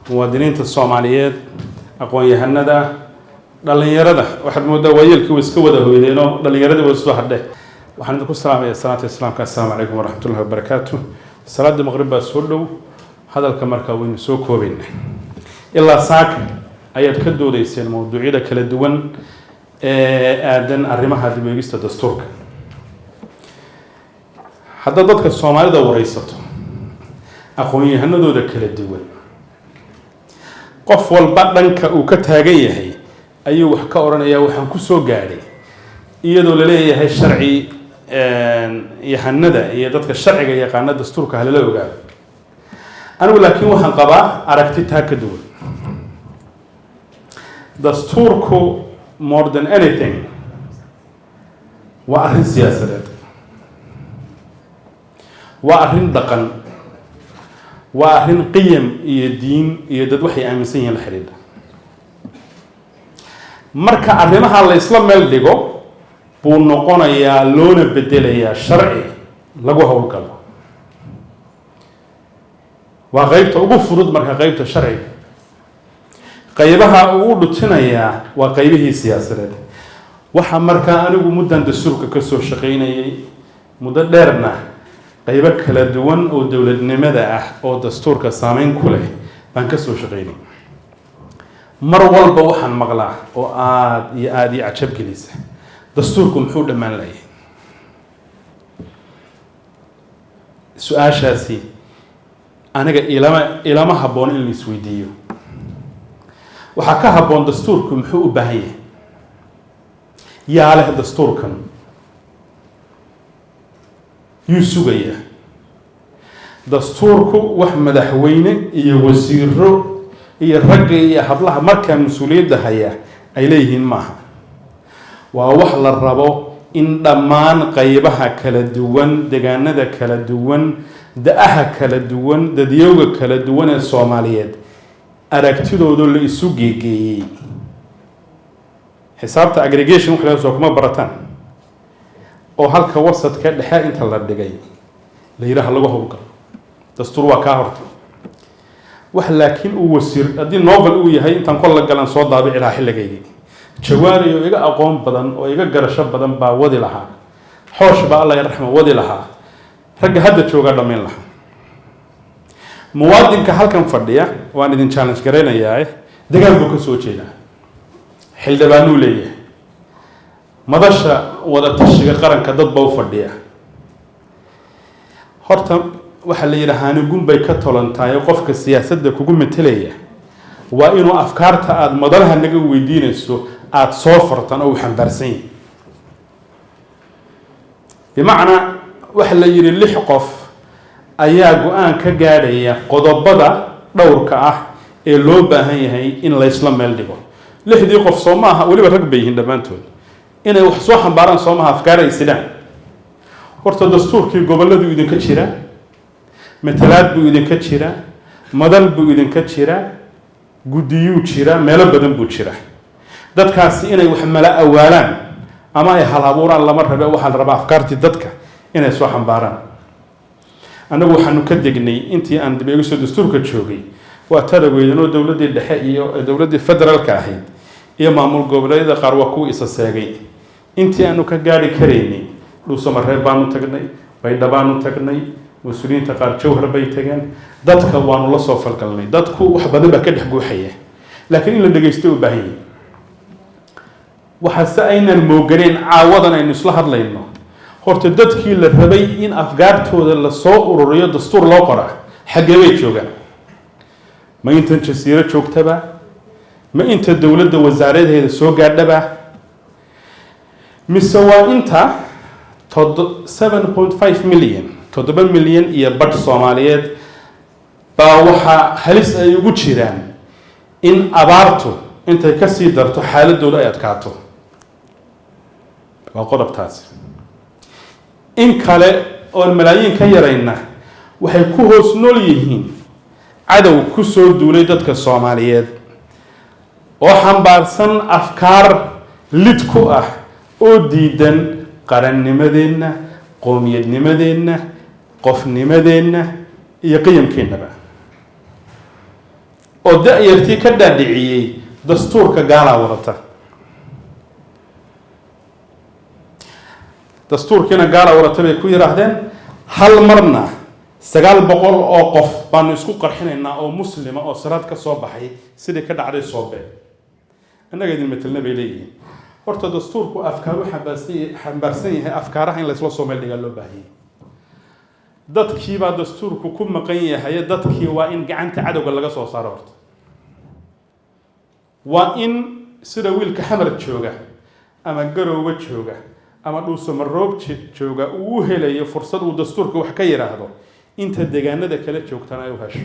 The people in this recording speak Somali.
muwaadiniinta Soomaaliyeed aqoon-yahanada dhalinyarada waxaad moodaa waayelkii iska wada hoydeenoo dhalinyarada way soo hadhay waxaan idinku salaamayaa salaanta islaamka assalaamu calaykum waraxmatullahi wabarakaatuh salaada maqrib baa soo dhow hadalka markaa waynu soo koobaynaa ilaa saaka ayaad ka doodayseen mawduucyada kala duwan ee aadan arrimaha dib u eegista dastuurka hadda dadka Soomaalida waraysato aqoon-yahanadooda kala duwan qof walba dhanka uu ka taagan yahay ayuu wax ka oranayaa waxaan ku soo gaadhay iyadoo la leeyahay sharci yahanada iyo dadka sharciga yaqaana dastuurka halala ogaado anigu laakiin waxaan qabaa aragti taa ka duwan dastuurku more than anything waa arrin siyaasadeed waa arrin dhaqan waa arrin qiyam iyo diin iyo dad waxay aaminsan yihiin la xiriira marka arrimaha la isla meel dhigo buu noqonayaa loona bedelayaa sharci lagu howlgalo waa qaybta ugu fudud marka qaybta sharciga qaybaha uu dhutinayaa waa qaybihii siyaasadeed waxa markaa anigu muddan dastuurka ka soo shaqaynayay muddo dheerna qaybo kala duwan oo dowladnimada ah oo dastuurka saameyn ku leh baan ka soo shaqaynay mar walba waxaan maqlaa oo aad iyo cajab gelisa dastuurku muxuu dhammaan lahayd su-aashaasi aniga ilama habboon in la isweydiiyo waxaa ka habboon dastuurku muxuu u baahan yahay yaa leh dastuurkan yuu sugayaa dastuurku wax madaxweyne iyo wasiiro iyo ragga iyo hablaha markaa mas-uuliyadda haya ay leeyihiin maaha waa wax la rabo in dhammaan qaybaha kala duwan deegaanada kala duwan da-aha kala duwan dadyowga kala duwan ee Soomaaliyeed aragtidooda la isu geegeeyey xisaabta aggregation wax la soo kuma barataan oo halka wasadka dhexe inta la dhigay la yiraahdo lagu howlgalo dastuur waa ka hortay wax laakiin uu wasiir hadii novel uu yahay intaan kol la galan soo daabici lahaa xilligeedii jawaari oo iga aqoon badan oo iga garasho badan baa wadi lahaa xoosh baa Allah yarxamo wadi lahaa ragga hadda jooga dhameyn lahaa muwaadinka halkan fadhiya waan idin challenge gareynayaa deegaan buu ka soo jeedaa xildhibaanuu leeyahay madasha wada tashiga qaranka dad baa u fadhiya horta waxa la yiraahdaa gunbay ka tolantaay qofka siyaasadda kugu metelaya waa inuu afkaarta aad madalaha naga weydiinayso aad soo fartan oo xambaarsan yahay bimaana waxa la yiri 6 qof ayaa go'aan ka gaadhaya qodobada dhowrka ah ee loo baahan yahay in la isla meel dhigo 6dii qof Soomaaliya waliba rag bay yihiin dhamaantood inay wax soo xambaaraan Soomaaliya afkaar ay sidaan horta dastuurkii goboladu idinka jira matalaad buu idinka jira madal buu idinka jira gudiyuu jira meelo badan buu jira dadkaasi inay wax mala awaalaan ama ay hal abuuraan lama rabo waxa la rabaa afkaartii dadka inay soo xambaaraan anagu waxaanu ka degnay intii aan dib ugu soo dastuurka joogay waa talaweedanoo dawladda dhexe iyo dawladda federaalka ahayd iyo maamul goboleedyada qaar waa ku isa seegay intii aanu ka gaari kareynay dhuusamareeb baanu tagnay baydhabaanu tagnay مسؤولين تقار جوهر بيتجان دتك وانو الله صوفر كلامي دتك وحبنا بكده حجوحية لكن إلا دقيستو بهي وحسأين الموجرين عوضنا إن يصلح الله إنه هرت دتك اللي ربي إن أفجارته اللي صوق ورياض دستور لا قرأ حاجة بيتشوجا ما أنت تشسيرة شوك تبع ما أنت الدولة وزارات هذا السوق عدبة مسوا أنت 7.5 مليون 7 مليون iyo badh Soomaaliyeed baa waxa halis ay ugu jiraan in abaartu intay ka sii darto xaaladooda ay adkaato waa qodobtaas in kale oo malaayiin ka yarayna waxay ku hoos nool yihiin cadow ku soo duulay dadka Soomaaliyeed oo xambaarsan afkaar lid ku ah oo diidan qarannimadeena qowmiyadnimadeena qofnimadeena iyo qiyamkeennaba oo da'yartii ka dhaadhiciyey dastuurka gaalaa wadata dastuurkiina gaalaa wadata bay ku yidhaahdeen hal marna 900 oo qof baanu isku qarxinaynaa oo muslima oo salaad ka soo baxay sidii ka dhacday Soobe annaga idin metelna bay leeyihiin horta dastuurku afkaaru xambaarsan yahay afkaaraha in la isla soo meel dhigaa loo baahan yahay dadkii baa dastuurku ku maqan yahay dadkii waa in gacanta cadowga laga soo saaro horta waa in sida wiilka xamar jooga ama garowga jooga ama dhuusama roob jooga uu helayo fursad uu dastuurka wax ka yiraahdo inta deegaanada kala joogtana ay u hesho